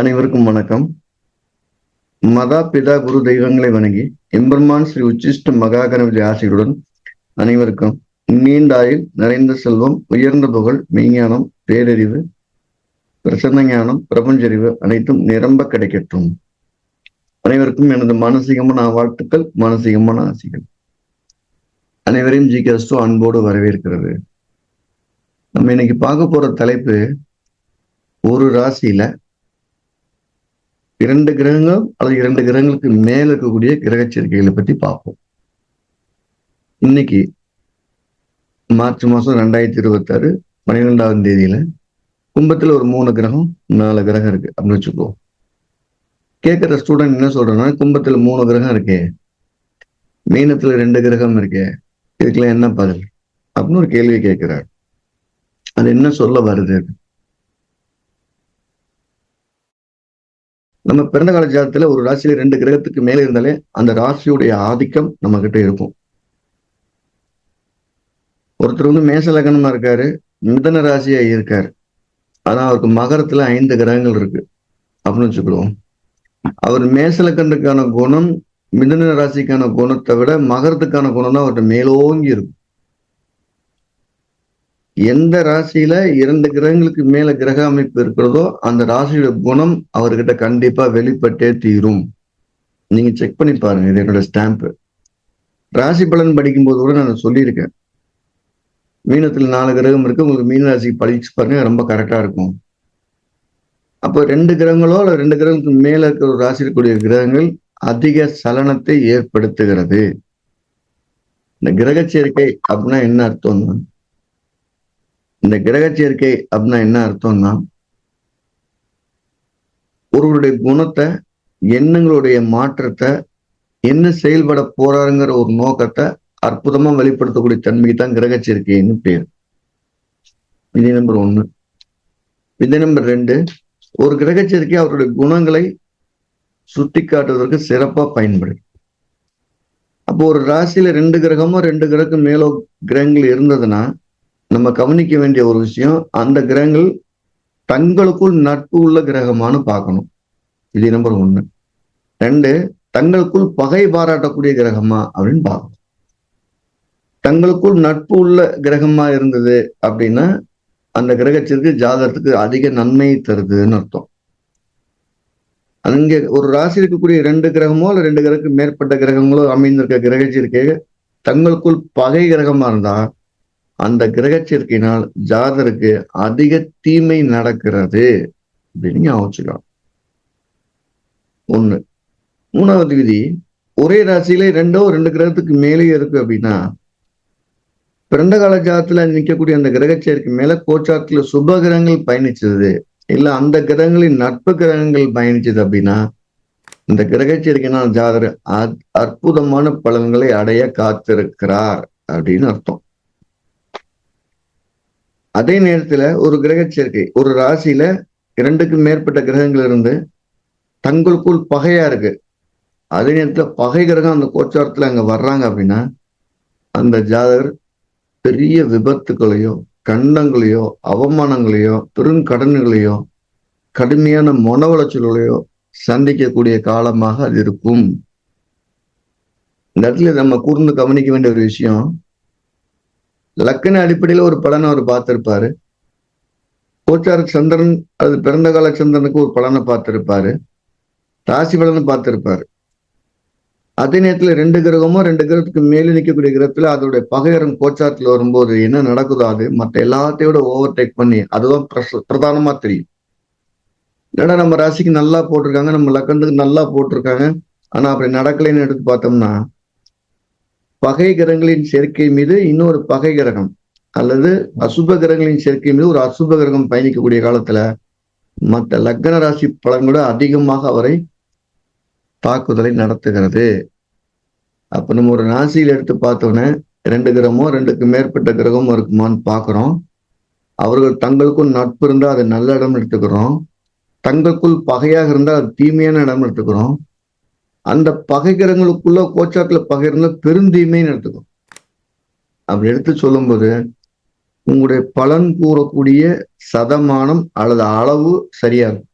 அனைவருக்கும் வணக்கம். மதா பிதா குரு தெய்வங்களை வணங்கி எம்பெருமான் ஸ்ரீ உச்சிஷ்ட மகா கணபதி ஆசையுடன் அனைவருக்கும் நீண்டாயில் நிறைந்த செல்வம், உயர்ந்த புகழ், மெய்ஞானம், பேரறிவு, பிரசன்ன ஞானம், பிரபஞ்சறிவு அனைத்தும் நிரம்ப கிடைக்கட்டும். அனைவருக்கும் எனது மானசீகமான வாழ்த்துக்கள், மானசீகமான ஆசைகள். அனைவரையும் ஜிகேஸ்டோ அன்போடு வரவேற்கிறது. நம்ம இன்னைக்கு பார்க்க போற தலைப்பு, ஒரு ராசியில 2 கிரகங்கள் அல்லது 2 கிரகங்களுக்கு மேல இருக்கக்கூடிய கிரக சேர்க்கைகளை பத்தி பார்ப்போம். இன்னைக்கு மார்ச் மாசம் 2026 12ஆம் தேதியில கும்பத்துல ஒரு 3 கிரகம் 4 கிரகம் இருக்கு அப்படின்னு வச்சுக்கோ. கேட்கிற ஸ்டூடெண்ட் என்ன சொல்றேன்னா, கும்பத்துல 3 கிரகம் இருக்கே, மீனத்துல 2 கிரகம் இருக்கே, இதுக்கெல்லாம் என்ன பதில் அப்படின்னு ஒரு கேள்வி கேட்கிறார். அது என்ன சொல்ல வருது? நம்ம பிறந்த கால ஜாதகத்துல ஒரு ராசியில 2 கிரகத்துக்கு மேல இருந்தாலே அந்த ராசியுடைய ஆதிக்கம் நம்ம கிட்ட இருக்கும். ஒருத்தர் மேச லக்னமா இருக்காரு, மிதன ராசியா இருக்காரு, ஆனா அவருக்கு மகரத்துல 5 கிரகங்கள் இருக்கு அப்படின்னு வச்சுக்கிடுவோம். அவர் மேச லக்னத்துக்கான குணம் மிதன ராசிக்கான குணத்தை விட மகரத்துக்கான குணம் தான் அவர்கிட்ட மேலோங்கி இருக்கும். எந்த ராசியில 2 கிரகங்களுக்கு மேல கிரக அமைப்பு இருக்கிறதோ அந்த ராசியோட குணம் அவர்கிட்ட கண்டிப்பா வெளிப்பட்டே தீரும். நீங்க செக் பண்ணி பாருங்க, இது என்னோட ஸ்டாம்ப். ராசி பலன் படிக்கும் போது கூட நான் சொல்லியிருக்கேன், மீனத்துல 4 கிரகம் இருக்கு, உங்களுக்கு மீன ராசிக்கு படிச்சு பாருங்க, ரொம்ப கரெக்டா இருக்கும். அப்போ 2 கிரகங்களோ அல்ல 2 கிரகங்களுக்கு மேல இருக்கிற ஒரு ராசி இருக்கக்கூடிய கிரகங்கள் அதிக சலனத்தை ஏற்படுத்துகிறது. இந்த கிரக சேர்க்கை அப்படின்னா என்ன அர்த்தம்னா, இந்த கிரக சேர்க்கை அப்படின்னா என்ன அர்த்தம்னா, ஒருவருடைய குணத்தை, எண்ணங்களுடைய மாற்றத்தை, என்ன செயல்பட போறாருங்கிற ஒரு நோக்கத்தை அற்புதமா வெளிப்படுத்தக்கூடிய தன்மைக்கு தான் கிரக சேர்க்கைன்னு பேர். விதி நம்பர் 1. விதி நம்பர் 2, ஒரு கிரக சேர்க்கை அவருடைய குணங்களை சுட்டி காட்டுவதற்கு சிறப்பா பயன்படுது. அப்போ ஒரு ராசியில 2 கிரகமோ 2 கிரகம் மேலோ கிரகங்கள் இருந்ததுன்னா நம்ம கவனிக்க வேண்டிய ஒரு விஷயம், அந்த கிரகங்கள் தங்களுக்குள் நட்பு உள்ள கிரகமானு பார்க்கணும். இது நம்பர் 1. 2, தங்களுக்குள் பகை பாராட்டக்கூடிய கிரகமா அப்படின்னு பார்க்கணும். தங்களுக்குள் நட்பு உள்ள கிரகமா இருந்தது அப்படின்னா அந்த கிரகத்திற்கு ஜாதகத்துக்கு அதிக நன்மை தருதுன்னு அர்த்தம். அங்க ஒரு ராசி இருக்கக்கூடிய 2 கிரகமோ இல்ல 2 கிரகத்துக்கு மேற்பட்ட கிரகங்களோ அமைந்திருக்க கிரக சேர்க்கை தங்களுக்குள் பகை கிரகமா இருந்தா அந்த கிரக சேர்க்கையினால் ஜாதகருக்கு அதிக தீமை நடக்கிறது அப்படின்னு ஞாபகம். 1. 3வது விதி, ஒரே ராசியில 2 கிரகத்துக்கு மேலே இருக்கு அப்படின்னா பிறந்த கால ஜாதகத்துல நிற்கக்கூடிய அந்த கிரக சேர்க்கை மேல கோச்சாரத்துல சுப கிரகங்கள் பயணிச்சது இல்ல அந்த கிரகங்களின் நட்பு கிரகங்கள் பயணிச்சது அப்படின்னா இந்த கிரக சேர்க்கையினால் ஜாதகர் அற்புதமான பலன்களை அடைய காத்திருக்கிறார் அப்படின்னு அர்த்தம். அதே நேரத்துல ஒரு கிரக சேர்க்கை ஒரு ராசியில 2க்கு மேற்பட்ட கிரகங்கள் இருந்து தங்களுக்குள் பகையா இருக்கு, அதே நேரத்துல பகை கிரகம் அந்த கோச்சாரத்துல அங்க வர்றாங்க அப்படின்னா அந்த ஜாதகர் பெரிய விபத்துக்களையோ, கண்டங்களையோ, அவமானங்களையோ, பெருங்கடன்களையோ, கடுமையான மன உளைச்சல்களையோ சந்திக்கக்கூடிய காலமாக அது இருக்கும். இந்த இடத்துல நம்ம கூர்ந்து கவனிக்க வேண்டிய ஒரு விஷயம், லக்கண அடிப்படையில ஒரு பலனை அவர் பார்த்திருப்பாரு, கோச்சார சந்திரன் அல்லது பிறந்த கால சந்திரனுக்கு ஒரு பலனை பார்த்திருப்பாரு, ராசி பலனை பார்த்திருப்பாரு. அதே நேரத்துல 2 கிரகமோ 2 கிரகத்துக்கு மேலே நிற்கக்கூடிய கிரகத்துல அதோடைய பகையரம் கோச்சாரத்துல வரும்போது என்ன நடக்குதோ அது மற்ற எல்லாத்தையோட ஓவர்டேக் பண்ணி அதுதான் பிரதானமா தெரியும். ஏன்னா நம்ம ராசிக்கு நல்லா போட்டிருக்காங்க, நம்ம லக்கணத்துக்கு நல்லா போட்டிருக்காங்க, ஆனா அப்படி நடக்கலைன்னு எடுத்து பார்த்தோம்னா பகை கிரகங்களின் சேர்க்கை மீது இன்னொரு பகை கிரகம் அல்லது அசுப கிரகங்களின் சேர்க்கை மீது ஒரு அசுப கிரகம் பயணிக்கக்கூடிய காலத்துல மற்ற லக்ன ராசி பலன்களோட அதிகமாக அவரை தாக்குதலை நடத்துகிறது. அப்ப நம்ம ஒரு ராசியில் எடுத்து பார்த்தோன்னே 2 கிரகமோ 2க்கு மேற்பட்ட கிரகமோ இருக்குமான்னு பாக்குறோம். அவர்கள் தங்களுக்குள் நட்பு இருந்தா அது நல்ல இடம் எடுத்துக்கிறோம், தங்களுக்குள் பகையாக இருந்தா அது தீமையான இடம் எடுத்துக்கிறோம். அந்த பகை கிரகங்களுக்குள்ள கோச்சாரத்துல பகை இருந்தா பெருந்தீமைன்னு எடுத்துக்கும். அப்படி எடுத்து சொல்லும்போது உங்களுடைய பலன் கூறக்கூடிய சதமானம் அல்லது அளவு சரியா இருக்கும்.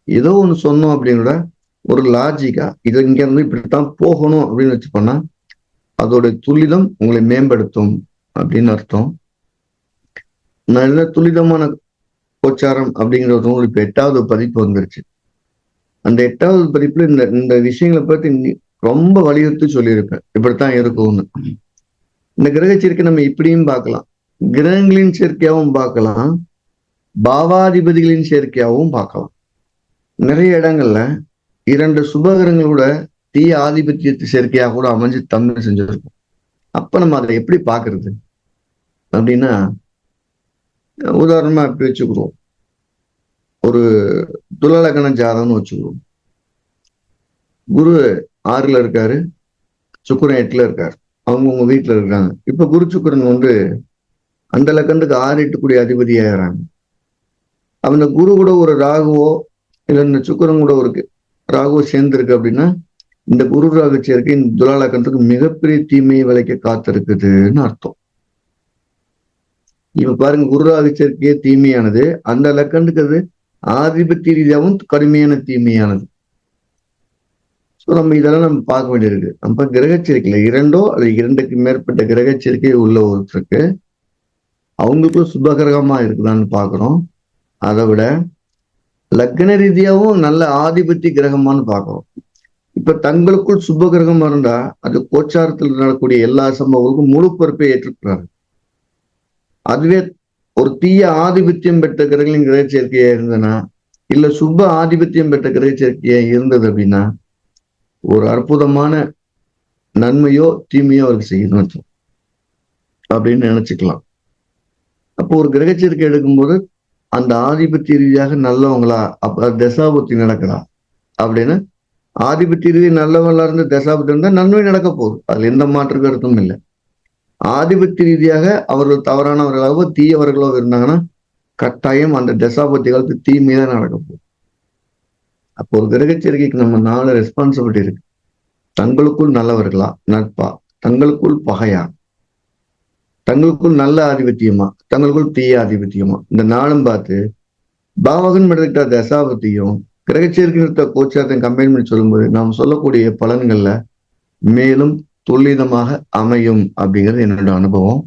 ஏதோ ஒண்ணு சொன்னோம் அப்படிங்கிற ஒரு லாஜிக்கா இதை இங்க இருந்து இப்படித்தான் போகணும் அப்படின்னு வச்சுப்போம்னா அதோட துரிதம் உங்களை மேம்படுத்தும் அப்படின்னு அர்த்தம். நல்ல துரிதமான கோச்சாரம் அப்படிங்கிற ஒரு நூல் இப்ப 8வது பதிப்பு வந்துருச்சு. அந்த 8வது பதிப்புல இந்த இந்த விஷயங்களை பத்தி ரொம்ப வலியுறுத்தி சொல்லியிருப்பேன், இப்படித்தான் இருக்கும்னு. இந்த கிரக சேர்க்கை நம்ம இப்படியும் பார்க்கலாம், கிரகங்களின் சேர்க்கையாகவும் பார்க்கலாம், பாவாதிபதிகளின் சேர்க்கையாகவும் பார்க்கலாம். நிறைய இடங்கள்ல 2 சுபகிரகங்களோட தீய ஆதிபத்தியத்து சேர்க்கையாக கூட அமைஞ்சு தமிழ் செஞ்சிருக்கும். அப்ப நம்ம அதை எப்படி பாக்குறது அப்படின்னா, உதாரணமா எப்படி வச்சுக்கிறோம், ஒரு துலலக்கண ஜாதகம்னு வச்சுக்கிறோம். குரு 6ல இருக்காரு, சுக்கிரன் 8ல இருக்காரு, அவங்கவுங்க வீட்டுல இருக்காங்க. இப்ப குரு சுக்கிரன் அந்த லக்கணத்துக்கு 6 8 கூடிய அதிபதி ஆகிறாங்க. அந்த குரு கூட ஒரு ராகுவோ இல்ல இந்த சுக்கிரன் கூட ஒரு ராகுவோ சேர்ந்துருக்கு அப்படின்னா இந்த குரு ராகு சேர்க்கை இந்த துலா லக்கணத்துக்கு மிகப்பெரிய தீமையை விளைக்க காத்திருக்குதுன்னு அர்த்தம். இப்ப பாருங்க, குரு ராகு சேர்க்கையே தீமையானது, அந்த லக்கணத்துக்கு அது ஆதிபத்திய ரீதியாகவும் கடுமையான தீமையானது. ஸோ நம்ம இதெல்லாம் நம்ம பார்க்க வேண்டியிருக்கு. நம்ம கிரக சேர்க்கையில 2 அல்லது 2க்கு மேற்பட்ட கிரக சேர்க்கை உள்ள ஒருத்தருக்கு அவங்களுக்கும் சுபகிரகமா இருக்குதான்னு பார்க்கிறோம். அதை விட லக்ன ரீதியாகவும் நல்ல ஆதிபத்திய கிரகமானு பார்க்கிறோம். இப்ப தங்களுக்குள் சுப கிரகம் இருந்தா அது கோச்சாரத்தில் நடக்கக்கூடிய எல்லா சம்பவங்களுக்கும் முழு பொறுப்பை ஏற்றுக்கிறாரு. அதுவே ஒரு தீய ஆதிபத்தியம் பெற்ற கிரகங்களின் கிரக சேர்க்கையா இருந்ததுன்னா இல்ல சுப ஆதிபத்தியம் பெற்ற கிரக சேர்க்கையா இருந்தது அப்படின்னா ஒரு அற்புதமான நன்மையோ தீமையோ அவருக்கு செய்யணும் அப்படின்னு நினைச்சுக்கலாம். அப்போ ஒரு கிரக சேர்க்கை எடுக்கும்போது அந்த ஆதிபத்திய ரீதியாக நல்லவங்களா, அப்ப தசாபுத்தி நடக்கிறா அப்படின்னு, ஆதிபத்திய ரீதி நல்லவங்களா இருந்து தசாபுத்தி இருந்தா நன்மை நடக்க போகுது, அதுல எந்த மாற்று கருத்தும் இல்லை. ஆதிபத்திய ரீதியாக அவர்கள் தவறானவர்களாகவோ தீயவர்களோ இருந்தாங்கன்னா கட்டாயம் அந்த தசாபுத்தி காலத்து தீமைதான் நடக்க போகுது. அப்போ ஒரு கிரக சேர்க்கைக்கு நம்ம 4 ரெஸ்பான்சிபிலிட்டி இருக்கு. தங்களுக்குள் நல்லவர்களா, நட்பா, தங்களுக்குள் பகையா, தங்களுக்குள் நல்ல ஆதிபத்தியமா, தங்களுக்குள் தீய ஆதிபத்தியமா, இந்த 4ம் பார்த்து பாவகன் எடுத்துக்கிட்ட தசாபத்தியும் கிரகச்சேர்க்கை கோச்சாரத்தையும் கம்பைன் பண்ணி சொல்லும்போது நாம் சொல்லக்கூடிய பலன்கள்ல மேலும் துல்லிதமாக அமையும் அப்படிங்கிறது என்னோட அனுபவம்.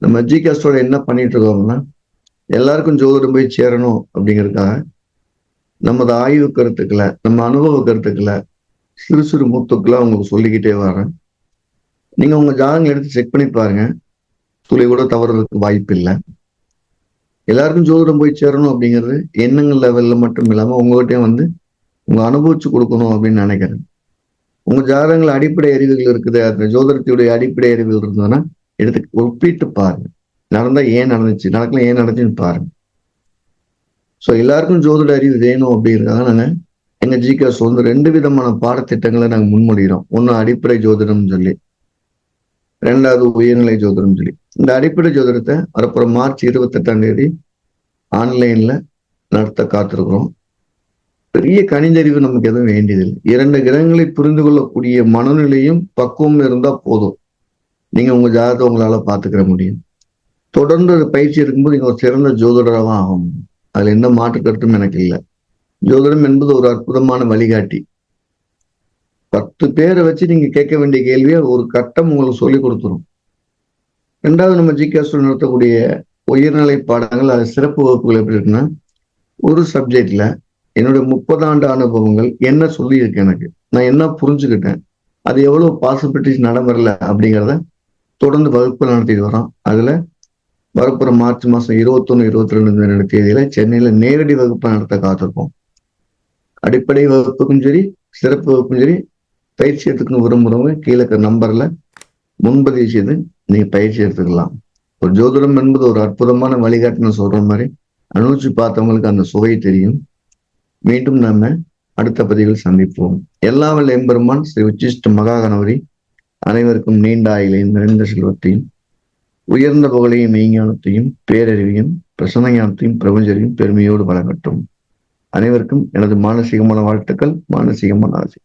நம்ம ஜிகாஸ்டோட என்ன பண்ணிட்டு இருக்கோம்னா, எல்லாருக்கும் ஜோதிடம் போய் சேரணும் அப்படிங்கிறதுக்காக நமது ஆய்வு கருத்துக்களை, நம்ம அனுபவ கருத்துக்களை சிறு சிறு மூத்துக்களை உங்களுக்கு சொல்லிக்கிட்டே வரேன். நீங்க உங்க ஜாதகம் எடுத்து செக் பண்ணி பாருங்க, துளி கூட தவறுறதுக்கு வாய்ப்பு இல்லை. எல்லாருக்கும் ஜோதிடம் போய் சேரணும் அப்படிங்கிறது எண்ணங்கள் லெவல்ல மட்டும் இல்லாம உங்ககிட்டயும் உங்க அனுபவிச்சு கொடுக்கணும் அப்படின்னு நினைக்கிறேன். உங்க ஜாதகங்கள் அடிப்படை அறிவுகள் இருக்குது, அந்த ஜோதிடத்துடைய அடிப்படை அறிவுகள் இருந்ததுன்னா எடுத்து ஒப்பிட்டு பாருங்க. நடந்தா ஏன் நடந்துச்சு, நடக்கல ஏன் நடந்துச்சுன்னு பாருங்க. ஸோ எல்லாருக்கும் ஜோதிட அறிவு வேணும் அப்படிங்கிறதுக்காக நாங்க எங்க ஜிகாஸ் 2 விதமான பாடத்திட்டங்களை நாங்க முன்மொழிகிறோம். ஒண்ணு அடிப்படை ஜோதிடம் சொல்லி, 2வது உயர்நிலை ஜோதிடம் சொல்லி. இந்த அடிப்படை ஜோதிடத்தை வரப்போற மார்ச் 28ஆம் தேதி ஆன்லைன்ல நடத்த காத்திருக்கிறோம். பெரிய கணிதறிவு நமக்கு எதுவும் வேண்டியதில்லை. 2 கிரகங்களை புரிந்து கொள்ளக்கூடிய மனநிலையும் பக்குவம் இருந்தா போதும், நீங்க உங்க ஜாதகத்தை உங்களால பாத்துக்கிற முடியும். தொடர்ந்து அது பயிற்சி இருக்கும்போது நீங்க ஒரு சிறந்த ஜோதிடராக ஆகும், அதுல எந்த மாற்று கருத்தும் எனக்கு இல்லை. ஜோதிடம் என்பது ஒரு அற்புதமான வழிகாட்டி. 10 பேரை வச்சு நீங்க கேட்க வேண்டிய கேள்வியை ஒரு கட்டம் உங்களுக்கு சொல்லி கொடுத்துரும். 2வது நம்ம ஜிகாஸ் நடத்தக்கூடிய உயர்நிலை பாடங்கள், அது சிறப்பு வகுப்புகள் எப்படி இருக்குன்னா, ஒரு சப்ஜெக்ட்ல என்னுடைய 30 ஆண்டு அனுபவங்கள் என்ன சொல்லியிருக்கு, எனக்கு நான் என்ன புரிஞ்சுக்கிட்டேன், அது எவ்வளவு பாசிபிலிட்டிஸ் நடைமுறையில அப்படிங்கிறத தொடர்ந்து வகுப்பு நடத்திட்டு வரோம். அதுல வரப்புற மார்ச் மாசம் 21, 22 தேதியில சென்னையில நேரடி வகுப்பு நடத்த காத்திருக்கோம். அடிப்படை வகுப்புக்கும் சரி, சிறப்பு வகுப்பும் சரி, பயிற்சி எடுத்துக்கணும் விரும்புறவங்க கீழே இருக்கிற நம்பர்ல முன்பதிவு செய்து நீங்க பயிற்சி எடுத்துக்கலாம். ஒரு ஜோதிடம் என்பது ஒரு அற்புதமான வழிகாட்டுன்னு சொல்ற மாதிரி அனுபவிச்சு பார்த்தவங்களுக்கு அந்த சுவை தெரியும். மீண்டும் நாம அடுத்த பதிவில் சந்திப்போம். எல்லாம் வல்ல எம்பெருமான் ஸ்ரீ உச்சிஷ்ட மகா கணபதி அனைவருக்கும் நீண்ட ஆயுளையும் நிறைந்த செல்வத்தையும் உயர்ந்த புகழையும் மெய்ஞானத்தையும் பேரறிவையும் பிரசன்ன ஞானத்தையும் பிரபஞ்சரையும் பெருமையோடு வழங்கட்டும். அனைவருக்கும் எனது மானசீகமான வாழ்த்துக்கள், மானசீகமான ஆசை.